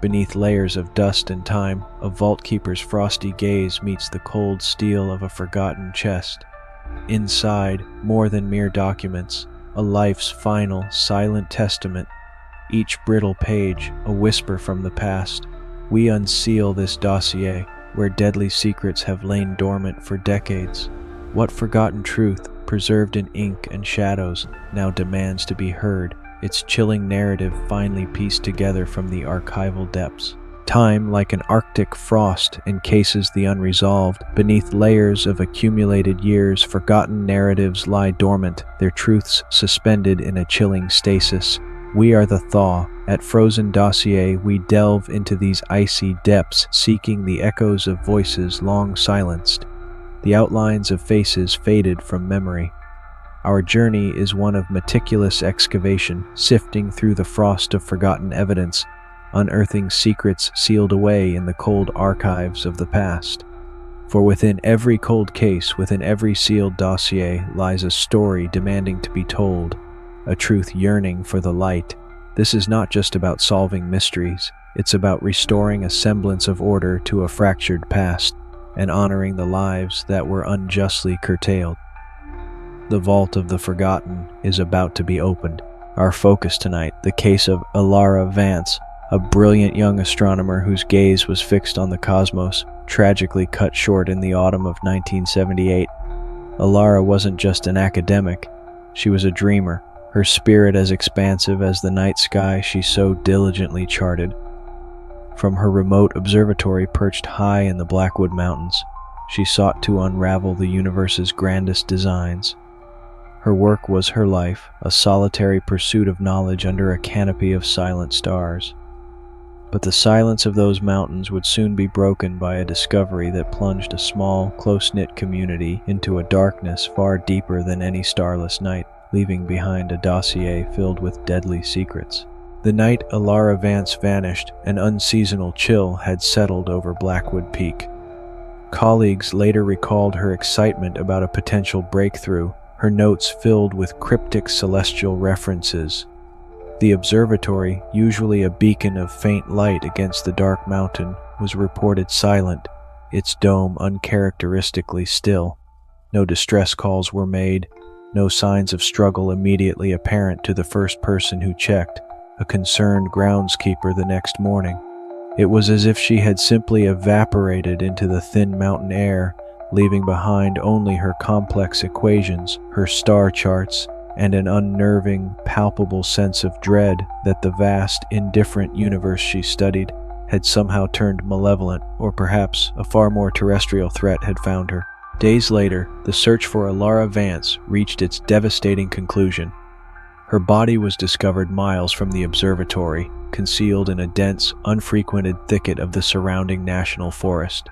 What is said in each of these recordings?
Beneath layers of dust and time, a vault keeper's frosty gaze meets the cold steel of a forgotten chest. Inside, more than mere documents, a life's final, silent testament. Each brittle page, a whisper from the past. We unseal this dossier, where deadly secrets have lain dormant for decades. What forgotten truth, preserved in ink and shadows, now demands to be heard, its chilling narrative finely pieced together from the archival depths. Time, like an arctic frost, encases the unresolved. Beneath layers of accumulated years, forgotten narratives lie dormant, their truths suspended in a chilling stasis. We are the thaw. At Frozen Dossier, we delve into these icy depths, seeking the echoes of voices long silenced, the outlines of faces faded from memory. Our journey is one of meticulous excavation, sifting through the frost of forgotten evidence, unearthing secrets sealed away in the cold archives of the past. For within every cold case, within every sealed dossier, lies a story demanding to be told, a truth yearning for the light. This is not just about solving mysteries, it's about restoring a semblance of order to a fractured past, and honoring the lives that were unjustly curtailed. The vault of the forgotten is about to be opened. Our focus tonight, the case of Elara Vance, a brilliant young astronomer whose gaze was fixed on the cosmos, tragically cut short in the autumn of 1978. Elara wasn't just an academic, she was a dreamer, her spirit as expansive as the night sky she so diligently charted. From her remote observatory perched high in the Blackwood Mountains, she sought to unravel the universe's grandest designs. Her work was her life, a solitary pursuit of knowledge under a canopy of silent stars. But the silence of those mountains would soon be broken by a discovery that plunged a small, close-knit community into a darkness far deeper than any starless night, leaving behind a dossier filled with deadly secrets. The night Elara Vance vanished, an unseasonal chill had settled over Blackwood Peak. Colleagues later recalled her excitement about a potential breakthrough, her notes filled with cryptic celestial references. The observatory, usually a beacon of faint light against the dark mountain, was reported silent, its dome uncharacteristically still. No distress calls were made, no signs of struggle immediately apparent to the first person who checked, a concerned groundskeeper the next morning. It was as if she had simply evaporated into the thin mountain air, leaving behind only her complex equations, her star charts, and an unnerving, palpable sense of dread that the vast, indifferent universe she studied had somehow turned malevolent, or perhaps a far more terrestrial threat had found her. Days later, the search for Elara Vance reached its devastating conclusion. Her body was discovered miles from the observatory, concealed in a dense, unfrequented thicket of the surrounding national forest.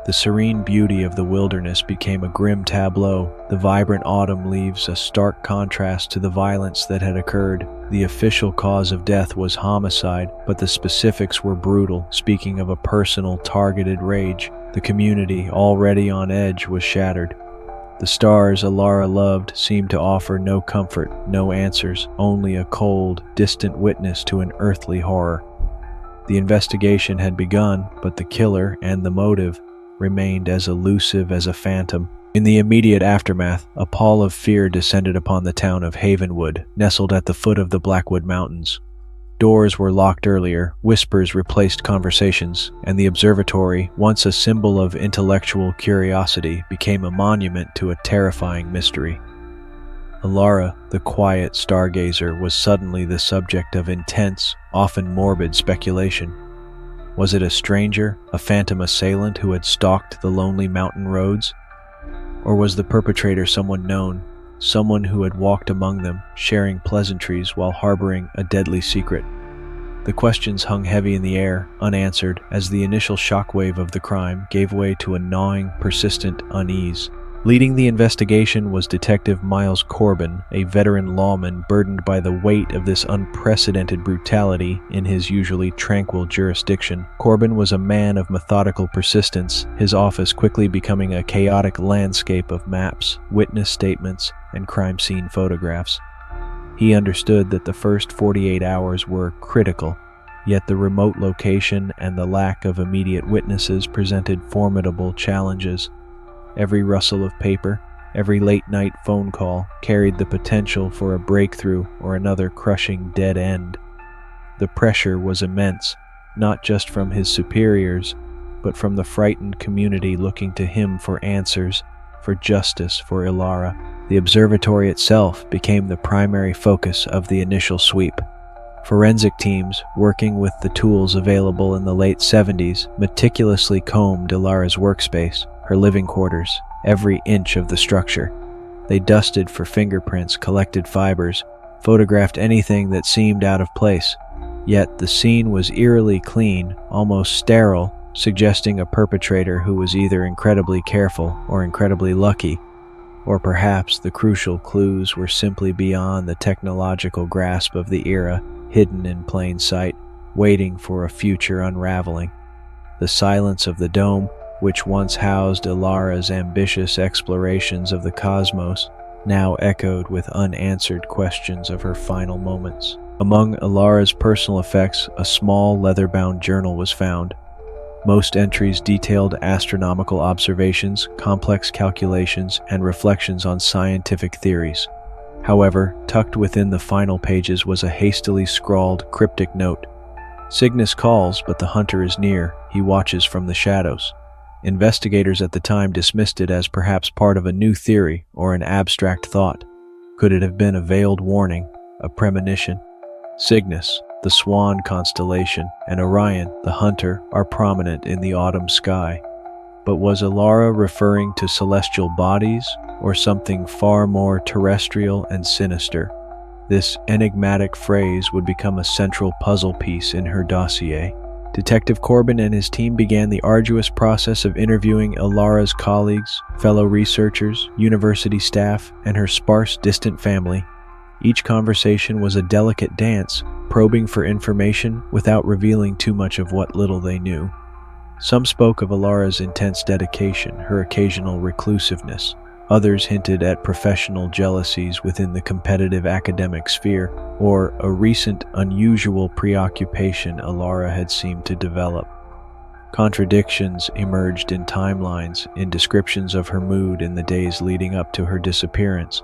The serene beauty of the wilderness became a grim tableau, the vibrant autumn leaves a stark contrast to the violence that had occurred. The official cause of death was homicide, but the specifics were brutal, speaking of a personal, targeted rage. The community, already on edge, was shattered. The stars Elara loved seemed to offer no comfort, no answers, only a cold, distant witness to an earthly horror. The investigation had begun, but the killer and the motive remained as elusive as a phantom. In the immediate aftermath, a pall of fear descended upon the town of Havenwood, nestled at the foot of the Blackwood Mountains. Doors were locked earlier, whispers replaced conversations, and the observatory, once a symbol of intellectual curiosity, became a monument to a terrifying mystery. Elara, the quiet stargazer, was suddenly the subject of intense, often morbid speculation. Was it a stranger, a phantom assailant who had stalked the lonely mountain roads? Or was the perpetrator someone known, someone who had walked among them, sharing pleasantries while harboring a deadly secret? The questions hung heavy in the air, unanswered, as the initial shockwave of the crime gave way to a gnawing, persistent unease. Leading the investigation was Detective Miles Corbin, a veteran lawman burdened by the weight of this unprecedented brutality in his usually tranquil jurisdiction. Corbin was a man of methodical persistence, his office quickly becoming a chaotic landscape of maps, witness statements, and crime scene photographs. He understood that the first 48 hours were critical. Yet the remote location and the lack of immediate witnesses presented formidable challenges. Every rustle of paper, every late-night phone call carried the potential for a breakthrough or another crushing dead end. The pressure was immense, not just from his superiors, but from the frightened community looking to him for answers, for justice for Elara. The observatory itself became the primary focus of the initial sweep. Forensic teams, working with the tools available in the late 70s, meticulously combed Elara's workspace, her living quarters, every inch of the structure. They dusted for fingerprints, collected fibers, photographed anything that seemed out of place. Yet the scene was eerily clean, almost sterile, suggesting a perpetrator who was either incredibly careful or incredibly lucky. Or perhaps the crucial clues were simply beyond the technological grasp of the era, hidden in plain sight, waiting for a future unraveling. The silence of the dome, which once housed Elara's ambitious explorations of the cosmos, now echoed with unanswered questions of her final moments. Among Elara's personal effects, a small leather-bound journal was found. Most entries detailed astronomical observations, complex calculations, and reflections on scientific theories. However, tucked within the final pages was a hastily scrawled cryptic note. Cygnus calls, but the hunter is near. He watches from the shadows. Investigators at the time dismissed it as perhaps part of a new theory or an abstract thought. Could it have been a veiled warning, a premonition? Cygnus, the Swan constellation, and Orion, the hunter, are prominent in the autumn sky. But was Elara referring to celestial bodies or something far more terrestrial and sinister? This enigmatic phrase would become a central puzzle piece in her dossier. Detective Corbin and his team began the arduous process of interviewing Elara's colleagues, fellow researchers, university staff, and her sparse, distant family. Each conversation was a delicate dance, probing for information without revealing too much of what little they knew. Some spoke of Elara's intense dedication, her occasional reclusiveness. Others hinted at professional jealousies within the competitive academic sphere, or a recent unusual preoccupation Elara had seemed to develop. Contradictions emerged in timelines, in descriptions of her mood in the days leading up to her disappearance.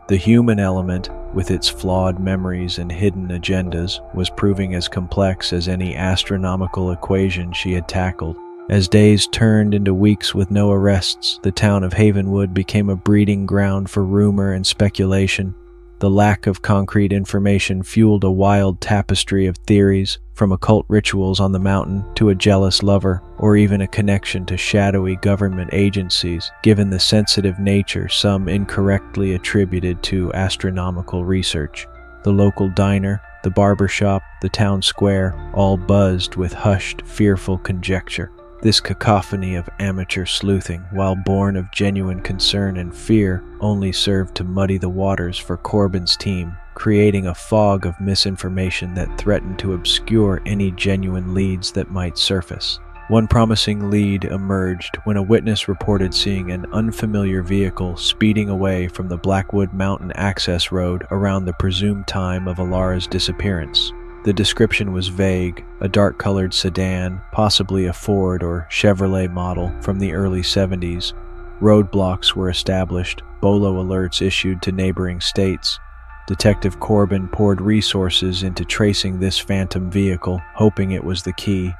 The human element, with its flawed memories and hidden agendas, was proving as complex as any astronomical equation she had tackled. As days turned into weeks with no arrests, the town of Havenwood became a breeding ground for rumor and speculation. The lack of concrete information fueled a wild tapestry of theories, from occult rituals on the mountain to a jealous lover, or even a connection to shadowy government agencies, given the sensitive nature some incorrectly attributed to astronomical research. The local diner, the barber shop, the town square, all buzzed with hushed, fearful conjecture. This cacophony of amateur sleuthing, while born of genuine concern and fear, only served to muddy the waters for Corbin's team, creating a fog of misinformation that threatened to obscure any genuine leads that might surface. One promising lead emerged when a witness reported seeing an unfamiliar vehicle speeding away from the Blackwood Mountain access road around the presumed time of Elara's disappearance. The description was vague, a dark-colored sedan, possibly a Ford or Chevrolet model from the early 70s. Roadblocks were established, bolo alerts issued to neighboring states. Detective Corbin poured resources into tracing this phantom vehicle, hoping it was the key.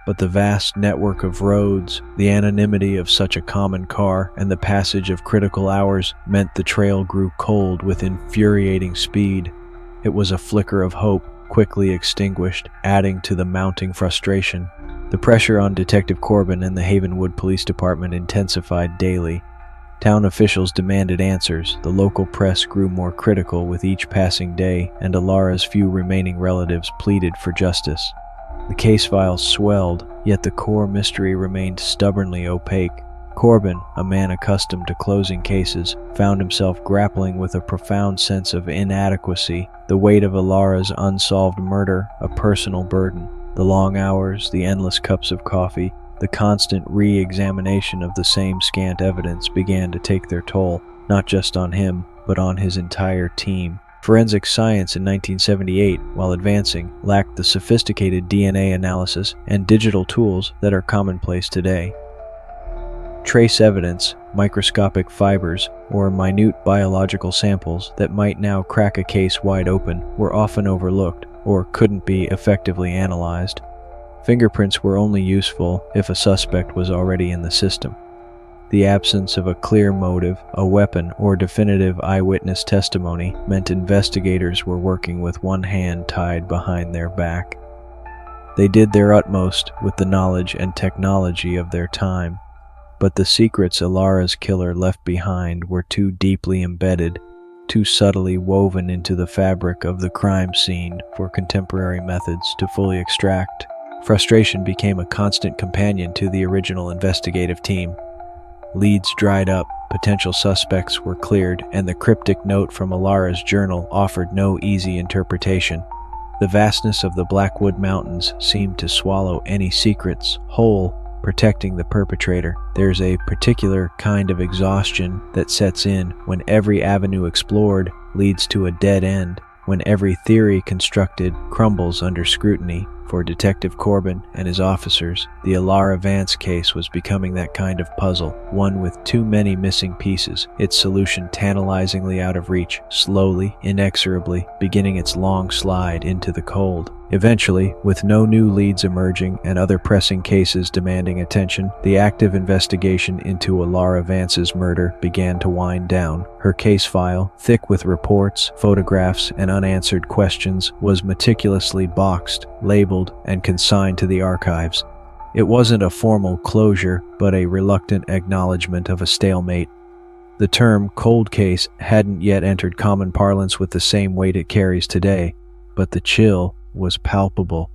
But the vast network of roads, the anonymity of such a common car, and the passage of critical hours meant the trail grew cold with infuriating speed. It was a flicker of hope, quickly extinguished, adding to the mounting frustration. The pressure on Detective Corbin and the Havenwood Police Department intensified daily. Town officials demanded answers, the local press grew more critical with each passing day, and Elara's few remaining relatives pleaded for justice. The case files swelled, yet the core mystery remained stubbornly opaque. Corbin, a man accustomed to closing cases, found himself grappling with a profound sense of inadequacy, the weight of Elara's unsolved murder a personal burden. The long hours, the endless cups of coffee, the constant re-examination of the same scant evidence began to take their toll, not just on him, but on his entire team. Forensic science in 1978, while advancing, lacked the sophisticated DNA analysis and digital tools that are commonplace today. Trace evidence, microscopic fibers, or minute biological samples that might now crack a case wide open were often overlooked or couldn't be effectively analyzed. Fingerprints were only useful if a suspect was already in the system. The absence of a clear motive, a weapon, or definitive eyewitness testimony meant investigators were working with one hand tied behind their back. They did their utmost with the knowledge and technology of their time, but the secrets Elara's killer left behind were too deeply embedded, too subtly woven into the fabric of the crime scene for contemporary methods to fully extract. Frustration became a constant companion to the original investigative team. Leads dried up, potential suspects were cleared, and the cryptic note from Elara's journal offered no easy interpretation. The vastness of the Blackwood Mountains seemed to swallow any secrets whole, protecting the perpetrator. There's a particular kind of exhaustion that sets in when every avenue explored leads to a dead end, when every theory constructed crumbles under scrutiny. For Detective Corbin and his officers, the Elara Vance case was becoming that kind of puzzle, one with too many missing pieces, its solution tantalizingly out of reach, slowly, inexorably, beginning its long slide into the cold. Eventually, with no new leads emerging and other pressing cases demanding attention, the active investigation into Elara Vance's murder began to wind down. Her case file, thick with reports, photographs, and unanswered questions, was meticulously boxed, labeled, and consigned to the archives. It wasn't a formal closure, but a reluctant acknowledgement of a stalemate. The term cold case hadn't yet entered common parlance with the same weight it carries today, but the chill was palpable.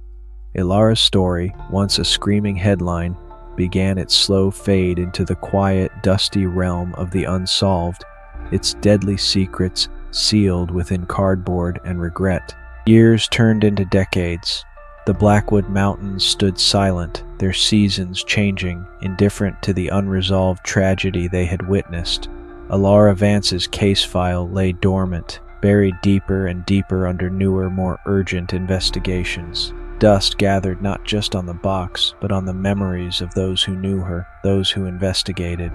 Elara's story, once a screaming headline, began its slow fade into the quiet, dusty realm of the unsolved, its deadly secrets sealed within cardboard and regret. Years turned into decades. The Blackwood Mountains stood silent, their seasons changing, indifferent to the unresolved tragedy they had witnessed. Elara Vance's case file lay dormant, buried deeper and deeper under newer, more urgent investigations. Dust gathered not just on the box, but on the memories of those who knew her, those who investigated.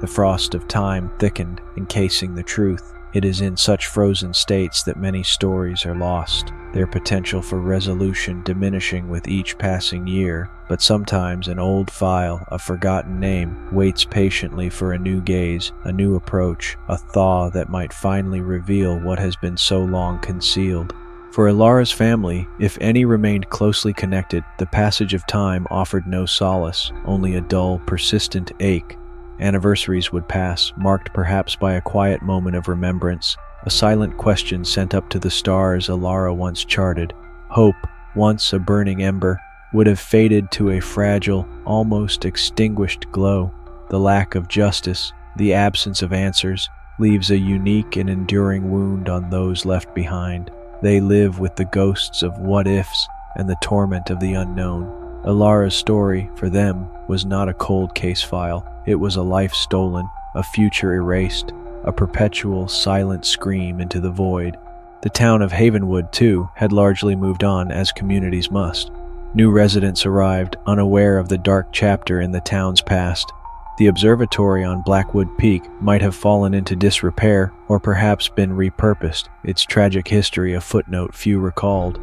The frost of time thickened, encasing the truth. It is in such frozen states that many stories are lost, their potential for resolution diminishing with each passing year. But sometimes an old file, a forgotten name, waits patiently for a new gaze, a new approach, a thaw that might finally reveal what has been so long concealed. For Elara's family, if any remained closely connected, the passage of time offered no solace, only a dull, persistent ache. Anniversaries would pass, marked perhaps by a quiet moment of remembrance, a silent question sent up to the stars Elara once charted. Hope, once a burning ember, would have faded to a fragile, almost extinguished glow. The lack of justice, the absence of answers, leaves a unique and enduring wound on those left behind. They live with the ghosts of what-ifs and the torment of the unknown. Elara's story, for them, was not a cold case file. It was a life stolen, a future erased, a perpetual silent scream into the void. The town of Havenwood, too, had largely moved on, as communities must. New residents arrived, unaware of the dark chapter in the town's past. The observatory on Blackwood Peak might have fallen into disrepair, or perhaps been repurposed, its tragic history a footnote few recalled.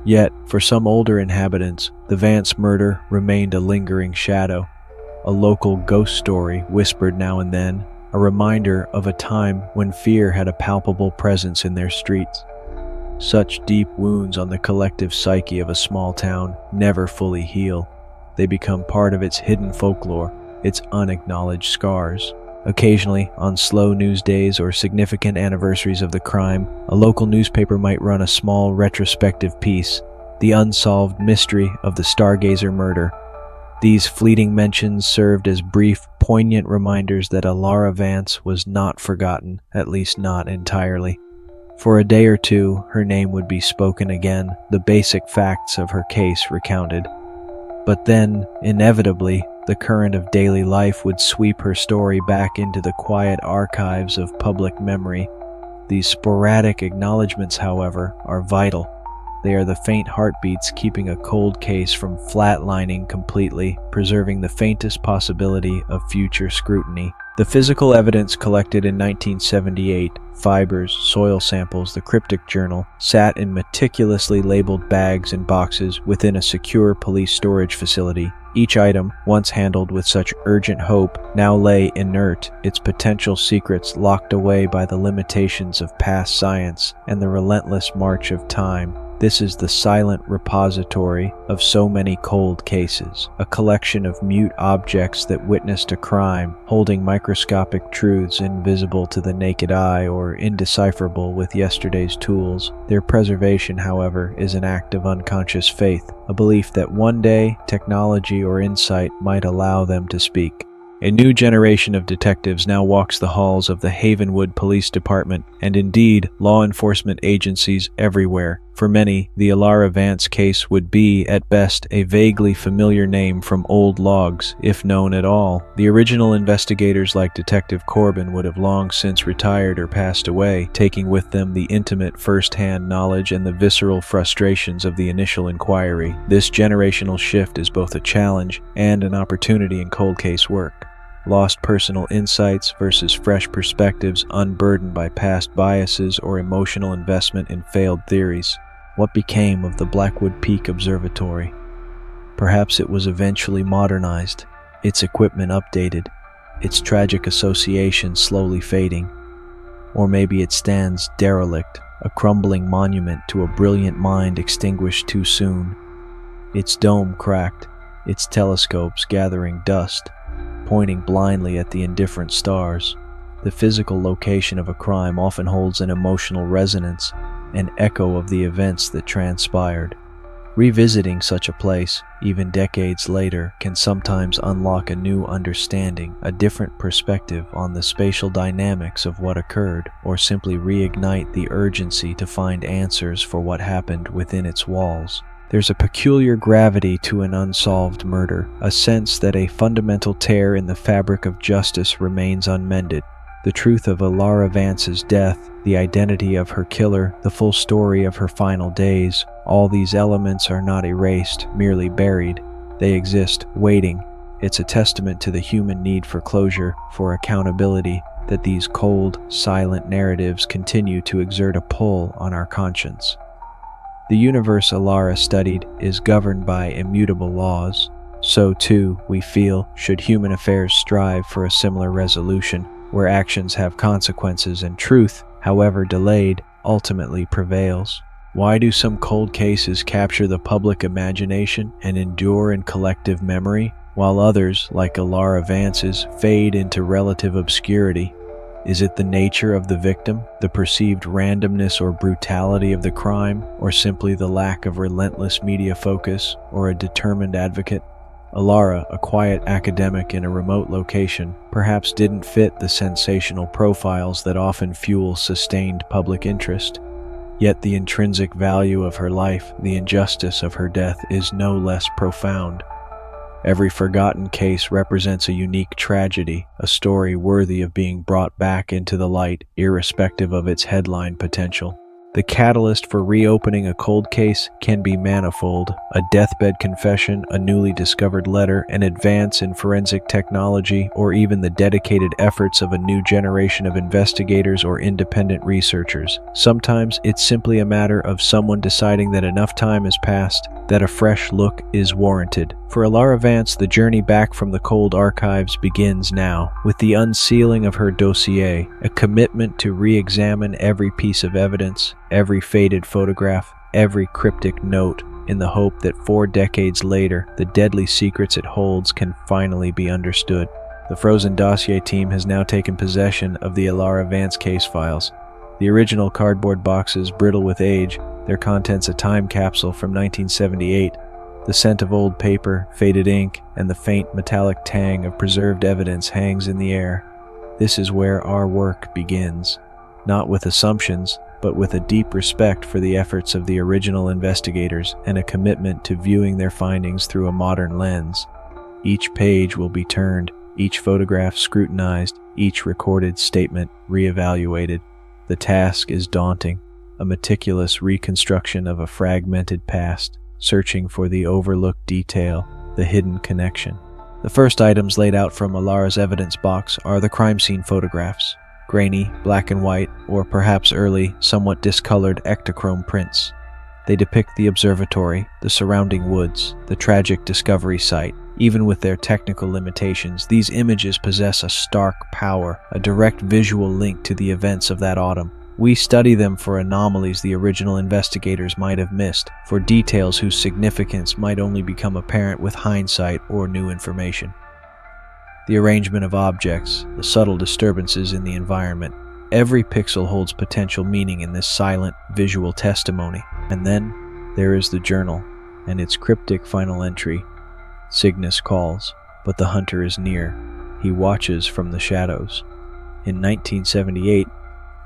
Yet, for some older inhabitants, the Vance murder remained a lingering shadow, a local ghost story whispered now and then, a reminder of a time when fear had a palpable presence in their streets. Such deep wounds on the collective psyche of a small town never fully heal. They become part of its hidden folklore, its unacknowledged scars. Occasionally, on slow news days or significant anniversaries of the crime, a local newspaper might run a small retrospective piece, the unsolved mystery of the Stargazer murder. These fleeting mentions served as brief, poignant reminders that Elara Vance was not forgotten, at least not entirely. For a day or two, her name would be spoken again, the basic facts of her case recounted. But then, inevitably, the current of daily life would sweep her story back into the quiet archives of public memory. These sporadic acknowledgments, however, are vital. They are the faint heartbeats keeping a cold case from flatlining completely, preserving the faintest possibility of future scrutiny. The physical evidence collected in 1978, fibers, soil samples, the cryptic journal, sat in meticulously labeled bags and boxes within a secure police storage facility. Each item, once handled with such urgent hope, now lay inert, its potential secrets locked away by the limitations of past science and the relentless march of time. This is the silent repository of so many cold cases, a collection of mute objects that witnessed a crime, holding microscopic truths invisible to the naked eye or indecipherable with yesterday's tools. Their preservation, however, is an act of unconscious faith, a belief that one day technology or insight might allow them to speak. A new generation of detectives now walks the halls of the Havenwood Police Department, and indeed, law enforcement agencies everywhere. For many, the Elara Vance case would be, at best, a vaguely familiar name from old logs, if known at all. The original investigators like Detective Corbin would have long since retired or passed away, taking with them the intimate first-hand knowledge and the visceral frustrations of the initial inquiry. This generational shift is both a challenge and an opportunity in cold case work. Lost personal insights versus fresh perspectives unburdened by past biases or emotional investment in failed theories. What became of the Blackwood Peak Observatory? Perhaps it was eventually modernized, its equipment updated, its tragic association slowly fading. Or maybe it stands derelict, a crumbling monument to a brilliant mind extinguished too soon. Its dome cracked, its telescopes gathering dust, pointing blindly at the indifferent stars. The physical location of a crime often holds an emotional resonance, an echo of the events that transpired. Revisiting such a place, even decades later, can sometimes unlock a new understanding, a different perspective on the spatial dynamics of what occurred, or simply reignite the urgency to find answers for what happened within its walls. There's a peculiar gravity to an unsolved murder, a sense that a fundamental tear in the fabric of justice remains unmended. The truth of Elara Vance's death, the identity of her killer, the full story of her final days, all these elements are not erased, merely buried. They exist, waiting. It's a testament to the human need for closure, for accountability, that these cold, silent narratives continue to exert a pull on our conscience. The universe Elara studied is governed by immutable laws. So too, we feel, should human affairs strive for a similar resolution, where actions have consequences and truth, however delayed, ultimately prevails. Why do some cold cases capture the public imagination and endure in collective memory, while others, like Elara Vance's, fade into relative obscurity? Is it the nature of the victim, the perceived randomness or brutality of the crime, or simply the lack of relentless media focus or a determined advocate? Elara, a quiet academic in a remote location, perhaps didn't fit the sensational profiles that often fuel sustained public interest. Yet the intrinsic value of her life, the injustice of her death, is no less profound. Every forgotten case represents a unique tragedy, a story worthy of being brought back into the light, irrespective of its headline potential. The catalyst for reopening a cold case can be manifold: a deathbed confession, a newly discovered letter, an advance in forensic technology, or even the dedicated efforts of a new generation of investigators or independent researchers. Sometimes it's simply a matter of someone deciding that enough time has passed, that a fresh look is warranted. For Elara Vance, the journey back from the cold archives begins now, with the unsealing of her dossier, a commitment to re-examine every piece of evidence, every faded photograph, every cryptic note, in the hope that 4 decades later, the deadly secrets it holds can finally be understood. The frozen Dossier team has now taken possession of the Elara Vance case files. The original cardboard boxes, brittle with age, their contents a time capsule from 1978. The scent of old paper, faded ink, and the faint metallic tang of preserved evidence hangs in the air. This is where our work begins. Not with assumptions, but with a deep respect for the efforts of the original investigators and a commitment to viewing their findings through a modern lens. Each page will be turned, each photograph scrutinized, each recorded statement reevaluated. The task is daunting, a meticulous reconstruction of a fragmented past, searching for the overlooked detail, the hidden connection. The first items laid out from Elara's evidence box are the crime scene photographs, grainy, black and white, or perhaps early, somewhat discolored ectochrome prints. They depict the observatory, the surrounding woods, the tragic discovery site. Even with their technical limitations, these images possess a stark power, a direct visual link to the events of that autumn. We study them for anomalies the original investigators might have missed, for details whose significance might only become apparent with hindsight or new information. The arrangement of objects, the subtle disturbances in the environment, every pixel holds potential meaning in this silent, visual testimony. And then there is the journal, and its cryptic final entry. Cygnus calls, but the hunter is near. He watches from the shadows. In 1978,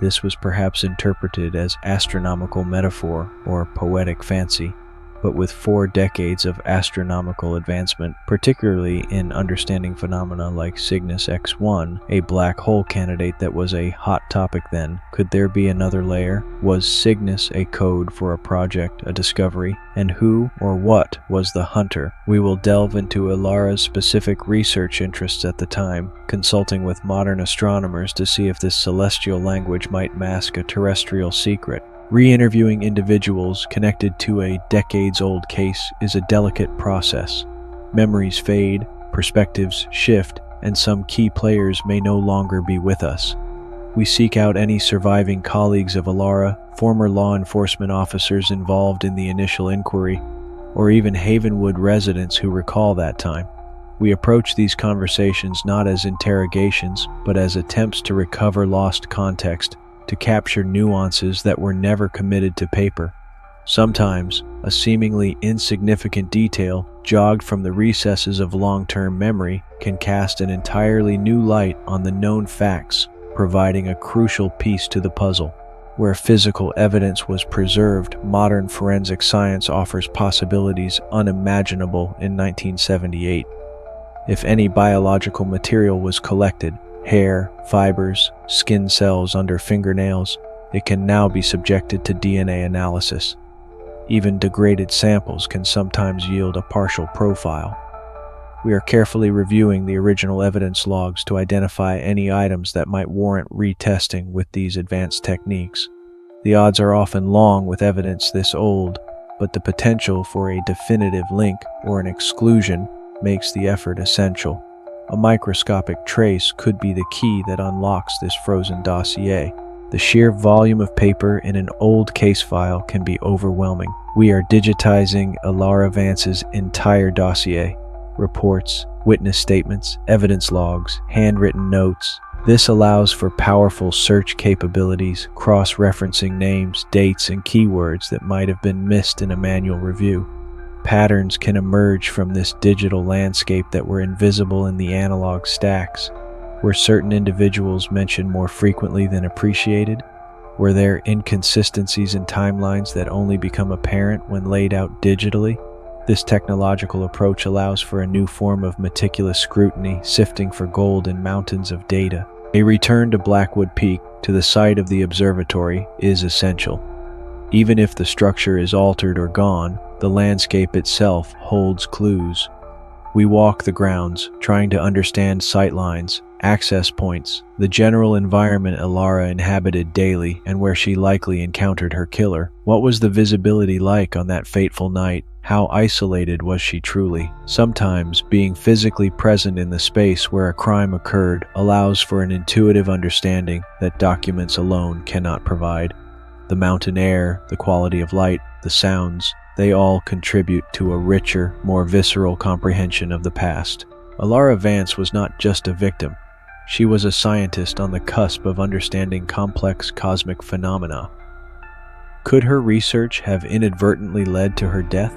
this was perhaps interpreted as astronomical metaphor or poetic fancy, but with 4 decades of astronomical advancement, particularly in understanding phenomena like Cygnus X1, a black hole candidate that was a hot topic then, could there be another layer? Was Cygnus a code for a project, a discovery? And who or what was the hunter? We will delve into Elara's specific research interests at the time, consulting with modern astronomers to see if this celestial language might mask a terrestrial secret. Re-interviewing individuals connected to a decades-old case is a delicate process. Memories fade, perspectives shift, and some key players may no longer be with us. We seek out any surviving colleagues of Elara, former law enforcement officers involved in the initial inquiry, or even Havenwood residents who recall that time. We approach these conversations not as interrogations, but as attempts to recover lost context, to capture nuances that were never committed to paper. Sometimes, a seemingly insignificant detail, jogged from the recesses of long-term memory, can cast an entirely new light on the known facts, providing a crucial piece to the puzzle. Where physical evidence was preserved, modern forensic science offers possibilities unimaginable in 1978. If any biological material was collected, hair, fibers, skin cells under fingernails, it can now be subjected to DNA analysis. Even degraded samples can sometimes yield a partial profile. We are carefully reviewing the original evidence logs to identify any items that might warrant retesting with these advanced techniques. The odds are often long with evidence this old, but the potential for a definitive link or an exclusion makes the effort essential. A microscopic trace could be the key that unlocks this frozen dossier. The sheer volume of paper in an old case file can be overwhelming. We are digitizing Elara Vance's entire dossier. Reports, witness statements, evidence logs, handwritten notes. This allows for powerful search capabilities, cross-referencing names, dates, and keywords that might have been missed in a manual review. Patterns can emerge from this digital landscape that were invisible in the analog stacks. Were certain individuals mentioned more frequently than appreciated? Were there inconsistencies in timelines that only become apparent when laid out digitally? This technological approach allows for a new form of meticulous scrutiny, sifting for gold in mountains of data. A return to Blackwood Peak, to the site of the observatory, is essential. Even if the structure is altered or gone, the landscape itself holds clues. We walk the grounds, trying to understand sightlines, access points, the general environment Elara inhabited daily and where she likely encountered her killer. What was the visibility like on that fateful night? How isolated was she truly? Sometimes, being physically present in the space where a crime occurred allows for an intuitive understanding that documents alone cannot provide. The mountain air, the quality of light, the sounds, they all contribute to a richer, more visceral comprehension of the past. Elara Vance was not just a victim. She was a scientist on the cusp of understanding complex cosmic phenomena. Could her research have inadvertently led to her death?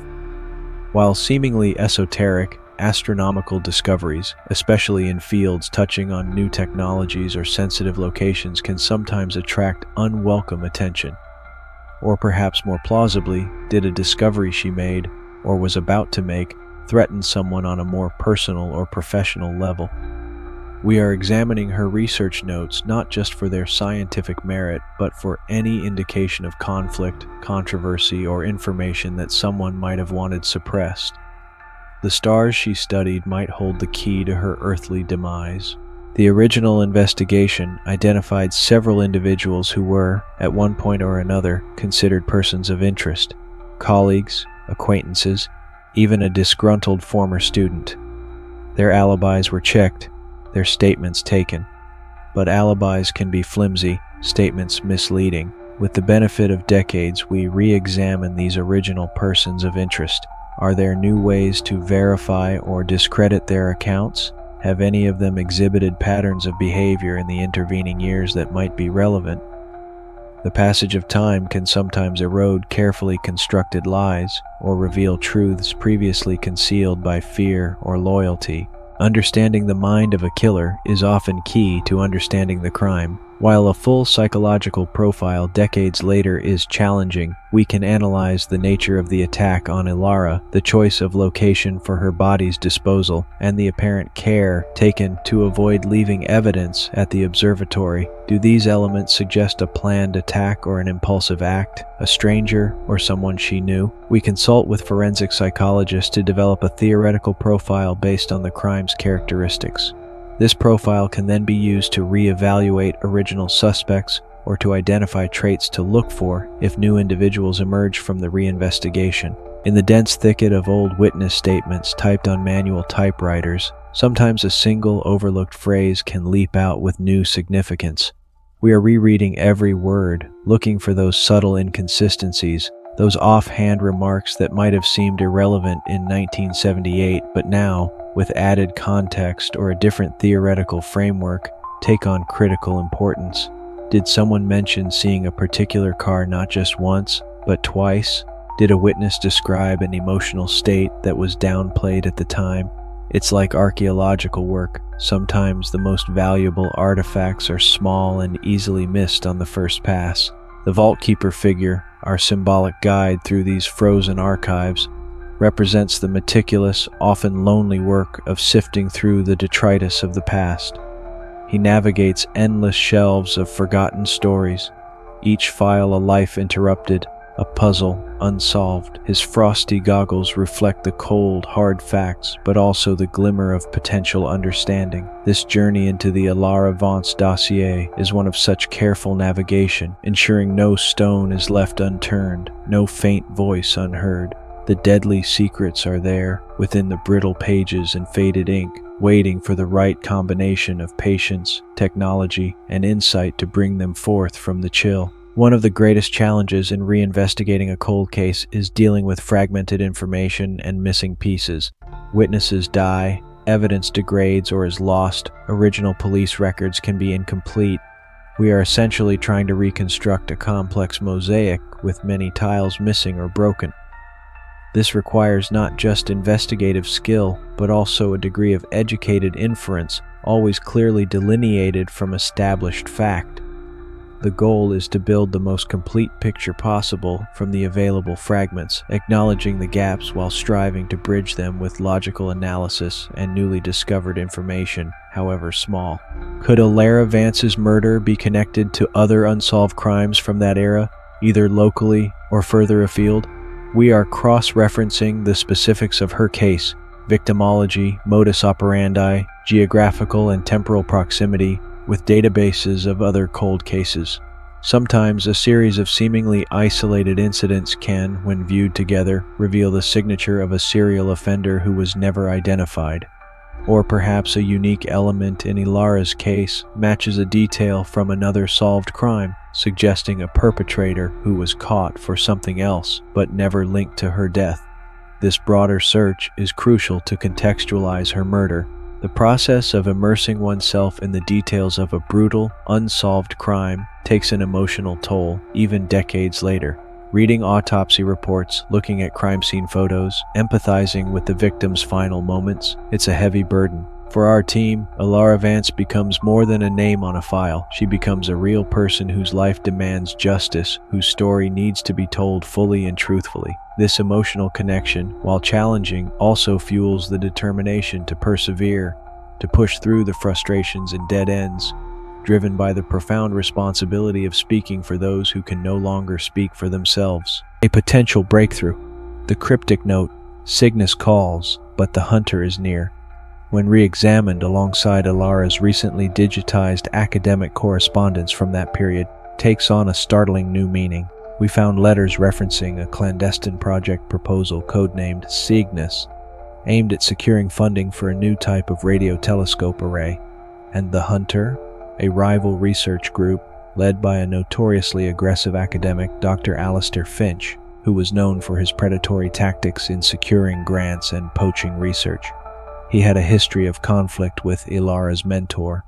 While seemingly esoteric, astronomical discoveries, especially in fields touching on new technologies or sensitive locations, can sometimes attract unwelcome attention. Or perhaps more plausibly, did a discovery she made, or was about to make, threaten someone on a more personal or professional level? We are examining her research notes not just for their scientific merit, but for any indication of conflict, controversy, or information that someone might have wanted suppressed. The stars she studied might hold the key to her earthly demise. The original investigation identified several individuals who were, at one point or another, considered persons of interest: colleagues, acquaintances, even a disgruntled former student. Their alibis were checked, their statements taken. But alibis can be flimsy, statements misleading. With the benefit of decades, we re-examine these original persons of interest. Are there new ways to verify or discredit their accounts? Have any of them exhibited patterns of behavior in the intervening years that might be relevant? The passage of time can sometimes erode carefully constructed lies or reveal truths previously concealed by fear or loyalty. Understanding the mind of a killer is often key to understanding the crime. While a full psychological profile decades later is challenging, we can analyze the nature of the attack on Elara, the choice of location for her body's disposal, and the apparent care taken to avoid leaving evidence at the observatory. Do these elements suggest a planned attack or an impulsive act, a stranger or someone she knew? We consult with forensic psychologists to develop a theoretical profile based on the crime's characteristics. This profile can then be used to re-evaluate original suspects or to identify traits to look for if new individuals emerge from the reinvestigation. In the dense thicket of old witness statements typed on manual typewriters, sometimes a single overlooked phrase can leap out with new significance. We are rereading every word, looking for those subtle inconsistencies, those offhand remarks that might have seemed irrelevant in 1978, but now, with added context or a different theoretical framework, take on critical importance. Did someone mention seeing a particular car not just once, but twice? Did a witness describe an emotional state that was downplayed at the time? It's like archaeological work. Sometimes the most valuable artifacts are small and easily missed on the first pass. The Vault Keeper figure, our symbolic guide through these frozen archives, represents the meticulous, often lonely work of sifting through the detritus of the past. He navigates endless shelves of forgotten stories, each file a life interrupted, a puzzle unsolved. His frosty goggles reflect the cold, hard facts, but also the glimmer of potential understanding. This journey into the Elara Vance dossier is one of such careful navigation, ensuring no stone is left unturned, no faint voice unheard. The deadly secrets are there, within the brittle pages and faded ink, waiting for the right combination of patience, technology, and insight to bring them forth from the chill. One of the greatest challenges in reinvestigating a cold case is dealing with fragmented information and missing pieces. Witnesses die, evidence degrades or is lost, original police records can be incomplete. We are essentially trying to reconstruct a complex mosaic with many tiles missing or broken. This requires not just investigative skill, but also a degree of educated inference, always clearly delineated from established fact. The goal is to build the most complete picture possible from the available fragments, acknowledging the gaps while striving to bridge them with logical analysis and newly discovered information, however small. Could Elara Vance's murder be connected to other unsolved crimes from that era, either locally or further afield? We are cross-referencing the specifics of her case, victimology, modus operandi, geographical and temporal proximity, with databases of other cold cases. Sometimes a series of seemingly isolated incidents can, when viewed together, reveal the signature of a serial offender who was never identified. Or perhaps a unique element in Elara's case matches a detail from another solved crime, suggesting a perpetrator who was caught for something else but never linked to her death. This broader search is crucial to contextualize her murder. The process of immersing oneself in the details of a brutal, unsolved crime takes an emotional toll, even decades later. Reading autopsy reports, looking at crime scene photos, empathizing with the victim's final moments, it's a heavy burden. For our team, Elara Vance becomes more than a name on a file. She becomes a real person whose life demands justice, whose story needs to be told fully and truthfully. This emotional connection, while challenging, also fuels the determination to persevere, to push through the frustrations and dead ends, driven by the profound responsibility of speaking for those who can no longer speak for themselves. A potential breakthrough. The cryptic note, Cygnus calls, but the hunter is near, when re-examined alongside Elara's recently digitized academic correspondence from that period, takes on a startling new meaning. We found letters referencing a clandestine project proposal codenamed Cygnus, aimed at securing funding for a new type of radio telescope array, and the hunter, a rival research group led by a notoriously aggressive academic, Dr. Alistair Finch, who was known for his predatory tactics in securing grants and poaching research. He had a history of conflict with Elara's mentor.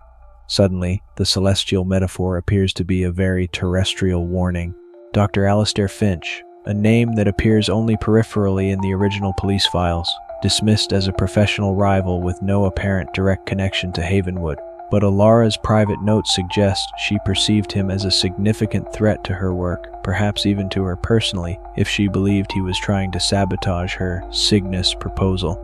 Suddenly, the celestial metaphor appears to be a very terrestrial warning. Dr. Alistair Finch, a name that appears only peripherally in the original police files, dismissed as a professional rival with no apparent direct connection to Havenwood. But Elara's private notes suggest she perceived him as a significant threat to her work, perhaps even to her personally, if she believed he was trying to sabotage her Cygnus proposal.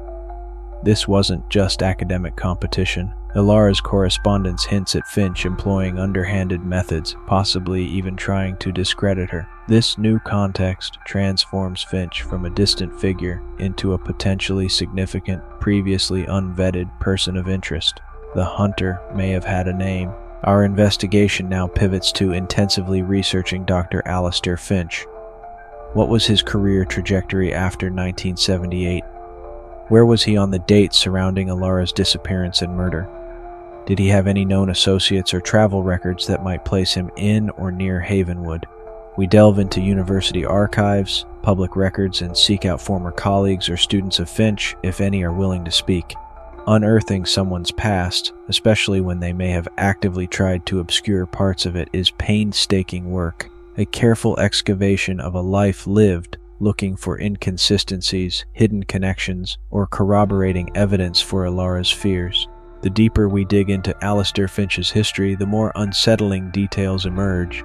This wasn't just academic competition. Elara's correspondence hints at Finch employing underhanded methods, possibly even trying to discredit her. This new context transforms Finch from a distant figure into a potentially significant, previously unvetted person of interest. The hunter may have had a name. Our investigation now pivots to intensively researching Dr. Alistair Finch. What was his career trajectory after 1978? Where was he on the dates surrounding Elara's disappearance and murder? Did he have any known associates or travel records that might place him in or near Havenwood? We delve into university archives, public records, and seek out former colleagues or students of Finch, if any are willing to speak. Unearthing someone's past, especially when they may have actively tried to obscure parts of it, is painstaking work, a careful excavation of a life lived, looking for inconsistencies, hidden connections, or corroborating evidence for Elara's fears. The deeper we dig into Alistair Finch's history, the more unsettling details emerge.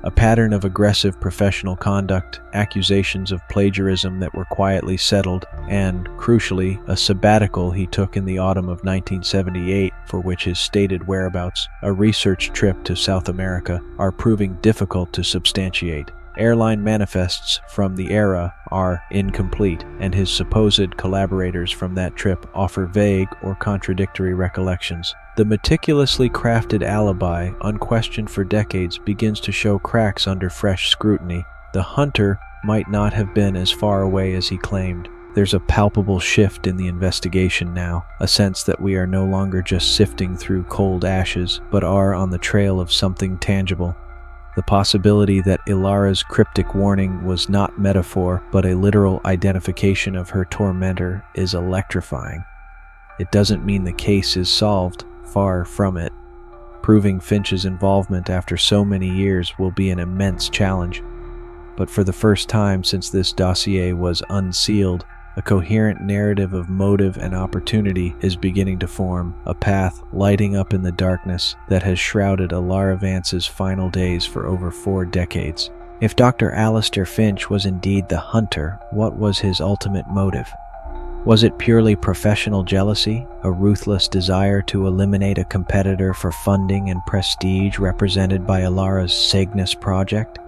A pattern of aggressive professional conduct, accusations of plagiarism that were quietly settled, and, crucially, a sabbatical he took in the autumn of 1978 for which his stated whereabouts, a research trip to South America, are proving difficult to substantiate. Airline manifests from the era are incomplete, and his supposed collaborators from that trip offer vague or contradictory recollections. The meticulously crafted alibi, unquestioned for decades, begins to show cracks under fresh scrutiny. The hunter might not have been as far away as he claimed. There's a palpable shift in the investigation now, a sense that we are no longer just sifting through cold ashes, but are on the trail of something tangible. The possibility that Elara's cryptic warning was not metaphor, but a literal identification of her tormentor is electrifying. It doesn't mean the case is solved, far from it. Proving Finch's involvement after so many years will be an immense challenge. But for the first time since this dossier was unsealed, a coherent narrative of motive and opportunity is beginning to form, a path lighting up in the darkness that has shrouded Elara Vance's final days for over 4 decades. If Dr. Alistair Finch was indeed the hunter, what was his ultimate motive? Was it purely professional jealousy, a ruthless desire to eliminate a competitor for funding and prestige represented by Elara's Cygnus project?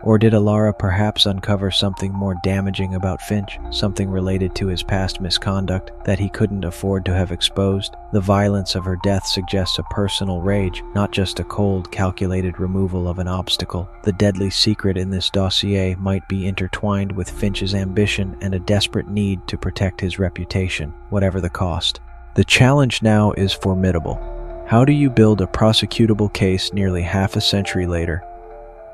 Or did Elara perhaps uncover something more damaging about Finch, something related to his past misconduct that he couldn't afford to have exposed? The violence of her death suggests a personal rage, not just a cold, calculated removal of an obstacle. The deadly secret in this dossier might be intertwined with Finch's ambition and a desperate need to protect his reputation, whatever the cost. The challenge now is formidable. How do you build a prosecutable case nearly half a century later?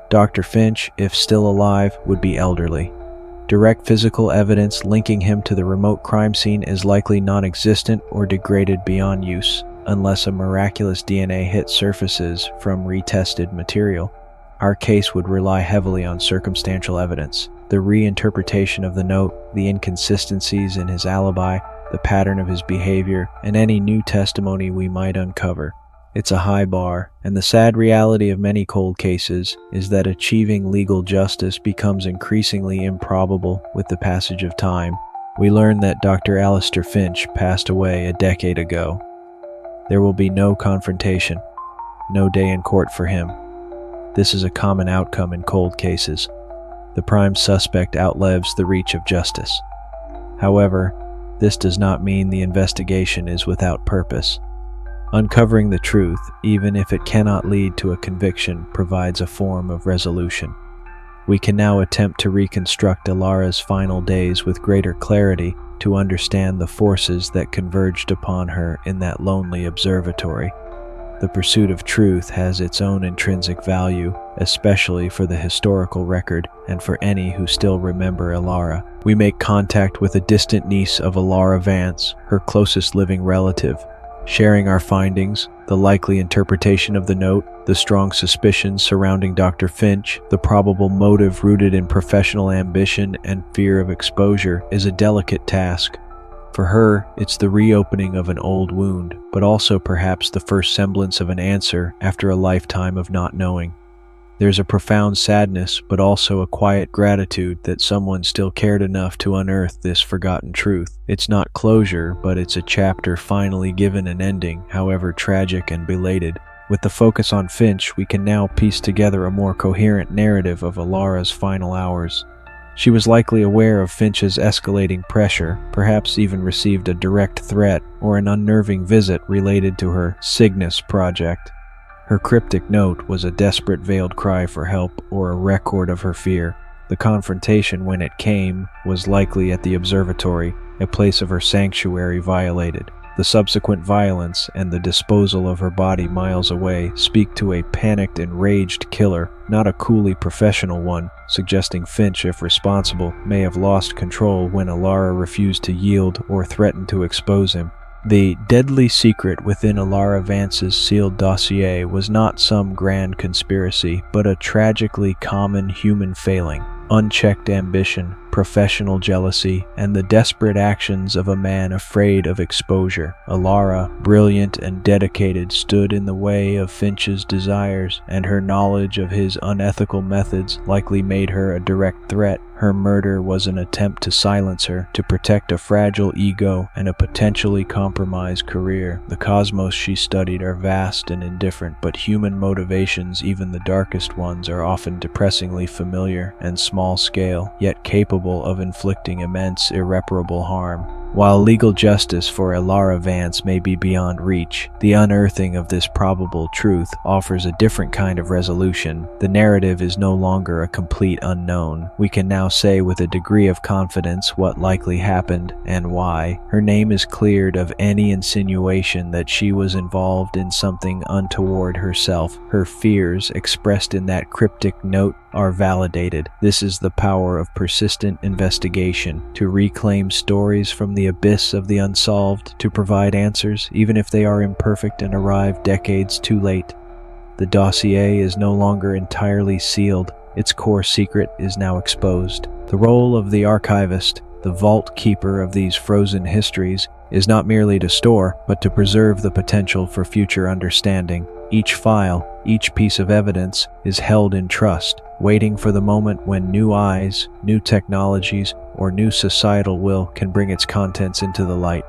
Dr. Finch, if still alive, would be elderly. Direct physical evidence linking him to the remote crime scene is likely non-existent or degraded beyond use, unless a miraculous DNA hit surfaces from retested material. Our case would rely heavily on circumstantial evidence. The reinterpretation of the note, the inconsistencies in his alibi, the pattern of his behavior, and any new testimony we might uncover. It's a high bar, and the sad reality of many cold cases is that achieving legal justice becomes increasingly improbable with the passage of time. We learn that Dr. Alistair Finch passed away a decade ago. There will be no confrontation, no day in court for him. This is a common outcome in cold cases. The prime suspect outlives the reach of justice. However, this does not mean the investigation is without purpose. Uncovering the truth, even if it cannot lead to a conviction, provides a form of resolution. We can now attempt to reconstruct Elara's final days with greater clarity to understand the forces that converged upon her in that lonely observatory. The pursuit of truth has its own intrinsic value, especially for the historical record and for any who still remember Elara. We make contact with a distant niece of Elara Vance, her closest living relative, sharing our findings, the likely interpretation of the note, the strong suspicions surrounding Dr. Finch, the probable motive rooted in professional ambition and fear of exposure is a delicate task. For her, it's the reopening of an old wound, but also perhaps the first semblance of an answer after a lifetime of not knowing. There's a profound sadness, but also a quiet gratitude that someone still cared enough to unearth this forgotten truth. It's not closure, but it's a chapter finally given an ending, however tragic and belated. With the focus on Finch, we can now piece together a more coherent narrative of Elara's final hours. She was likely aware of Finch's escalating pressure, perhaps even received a direct threat or an unnerving visit related to her Cygnus project. Her cryptic note was a desperate veiled cry for help or a record of her fear. The confrontation, when it came, was likely at the observatory, a place of her sanctuary violated. The subsequent violence and the disposal of her body miles away speak to a panicked, enraged killer, not a coolly professional one, suggesting Finch, if responsible, may have lost control when Elara refused to yield or threatened to expose him. The deadly secret within Elara Vance's sealed dossier was not some grand conspiracy, but a tragically common human failing. Unchecked ambition, professional jealousy, and the desperate actions of a man afraid of exposure. Elara, brilliant and dedicated, stood in the way of Finch's desires, and her knowledge of his unethical methods likely made her a direct threat. Her murder was an attempt to silence her, to protect a fragile ego and a potentially compromised career. The cosmos she studied are vast and indifferent, but human motivations, even the darkest ones, are often depressingly familiar and small-scale, yet capable of inflicting immense, irreparable harm. While legal justice for Elara Vance may be beyond reach, the unearthing of this probable truth offers a different kind of resolution. The narrative is no longer a complete unknown. We can now say with a degree of confidence what likely happened and why. Her name is cleared of any insinuation that she was involved in something untoward herself. Her fears, expressed in that cryptic note, are validated. This is the power of persistent investigation, to reclaim stories from the abyss of the unsolved, to provide answers, even if they are imperfect and arrive decades too late. The dossier is no longer entirely sealed. Its core secret is now exposed. The role of the archivist, the vault keeper of these frozen histories, is not merely to store, but to preserve the potential for future understanding. Each file, each piece of evidence, is held in trust, waiting for the moment when new eyes, new technologies, or new societal will can bring its contents into the light.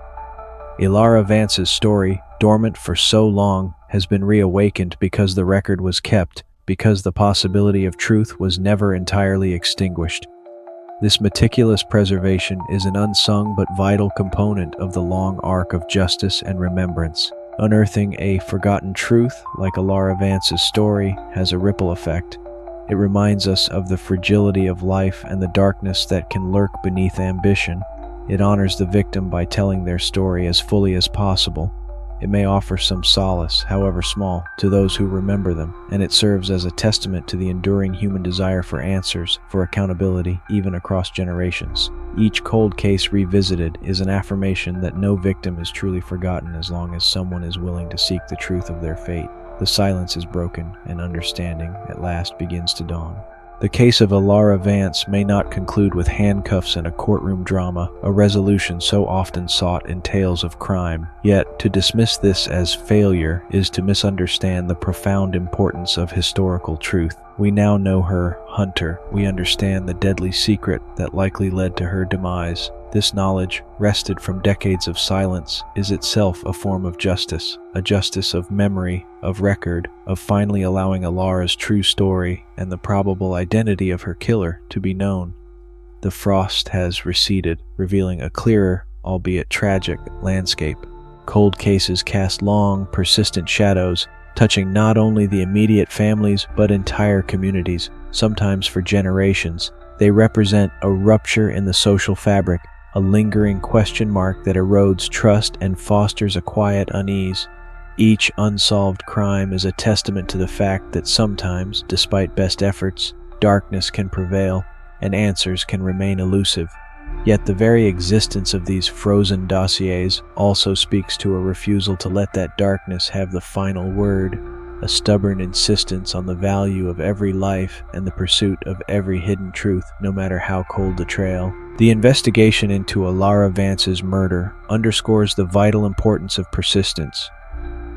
Elara Vance's story, dormant for so long, has been reawakened because the record was kept, because the possibility of truth was never entirely extinguished. This meticulous preservation is an unsung but vital component of the long arc of justice and remembrance. Unearthing a forgotten truth, like Elara Vance's story, has a ripple effect. It reminds us of the fragility of life and the darkness that can lurk beneath ambition. It honors the victim by telling their story as fully as possible. It may offer some solace, however small, to those who remember them, and it serves as a testament to the enduring human desire for answers, for accountability, even across generations. Each cold case revisited is an affirmation that no victim is truly forgotten as long as someone is willing to seek the truth of their fate. The silence is broken, and understanding at last begins to dawn. The case of Elara Vance may not conclude with handcuffs and a courtroom drama, a resolution so often sought in tales of crime. Yet, to dismiss this as failure is to misunderstand the profound importance of historical truth. We now know her hunter. We understand the deadly secret that likely led to her demise. This knowledge, wrested from decades of silence, is itself a form of justice, a justice of memory, of record, of finally allowing Elara's true story and the probable identity of her killer to be known. The frost has receded, revealing a clearer, albeit tragic, landscape. Cold cases cast long, persistent shadows, touching not only the immediate families but entire communities, sometimes for generations. They represent a rupture in the social fabric, a lingering question mark that erodes trust and fosters a quiet unease. Each unsolved crime is a testament to the fact that sometimes, despite best efforts, darkness can prevail and answers can remain elusive. Yet the very existence of these frozen dossiers also speaks to a refusal to let that darkness have the final word, a stubborn insistence on the value of every life and the pursuit of every hidden truth, no matter how cold the trail. The investigation into Elara Vance's murder underscores the vital importance of persistence.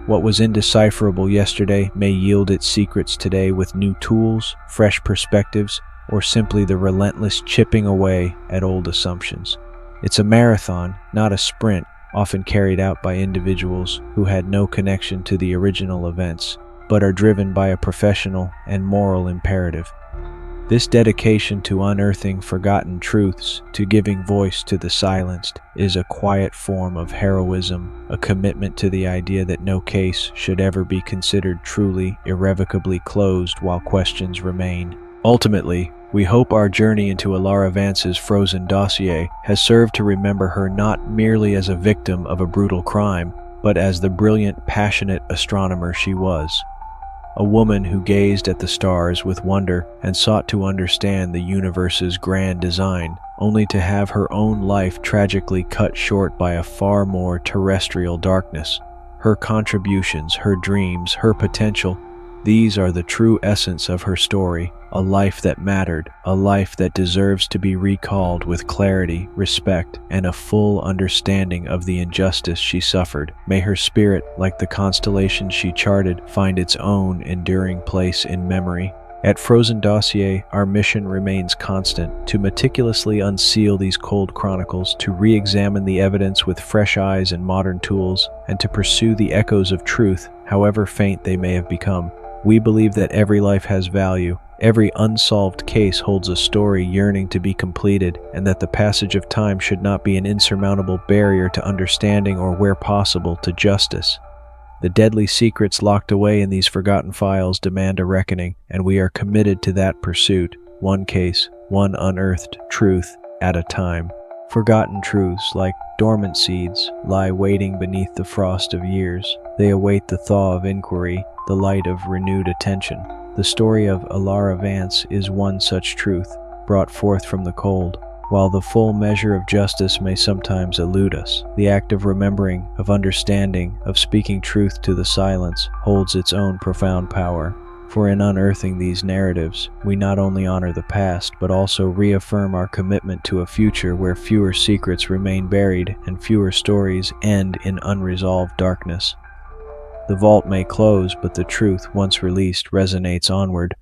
What was indecipherable yesterday may yield its secrets today with new tools, fresh perspectives, or simply the relentless chipping away at old assumptions. It's a marathon, not a sprint, often carried out by individuals who had no connection to the original events, but are driven by a professional and moral imperative. This dedication to unearthing forgotten truths, to giving voice to the silenced, is a quiet form of heroism, a commitment to the idea that no case should ever be considered truly, irrevocably closed while questions remain. Ultimately, we hope our journey into Elara Vance's frozen dossier has served to remember her not merely as a victim of a brutal crime, but as the brilliant, passionate astronomer she was. A woman who gazed at the stars with wonder and sought to understand the universe's grand design, only to have her own life tragically cut short by a far more terrestrial darkness. Her contributions, her dreams, her potential, these are the true essence of her story, a life that mattered, a life that deserves to be recalled with clarity, respect, and a full understanding of the injustice she suffered. May her spirit, like the constellation she charted, find its own enduring place in memory. At Frozen Dossier, our mission remains constant, to meticulously unseal these cold chronicles, to re-examine the evidence with fresh eyes and modern tools, and to pursue the echoes of truth, however faint they may have become. We believe that every life has value, every unsolved case holds a story yearning to be completed, and that the passage of time should not be an insurmountable barrier to understanding or, where possible, to justice. The deadly secrets locked away in these forgotten files demand a reckoning, and we are committed to that pursuit, one case, one unearthed truth at a time. Forgotten truths, like dormant seeds, lie waiting beneath the frost of years. They await the thaw of inquiry, the light of renewed attention. The story of Elara Vance is one such truth, brought forth from the cold. While the full measure of justice may sometimes elude us, the act of remembering, of understanding, of speaking truth to the silence holds its own profound power. For in unearthing these narratives, we not only honor the past, but also reaffirm our commitment to a future where fewer secrets remain buried and fewer stories end in unresolved darkness. The vault may close, but the truth, once released, resonates onward,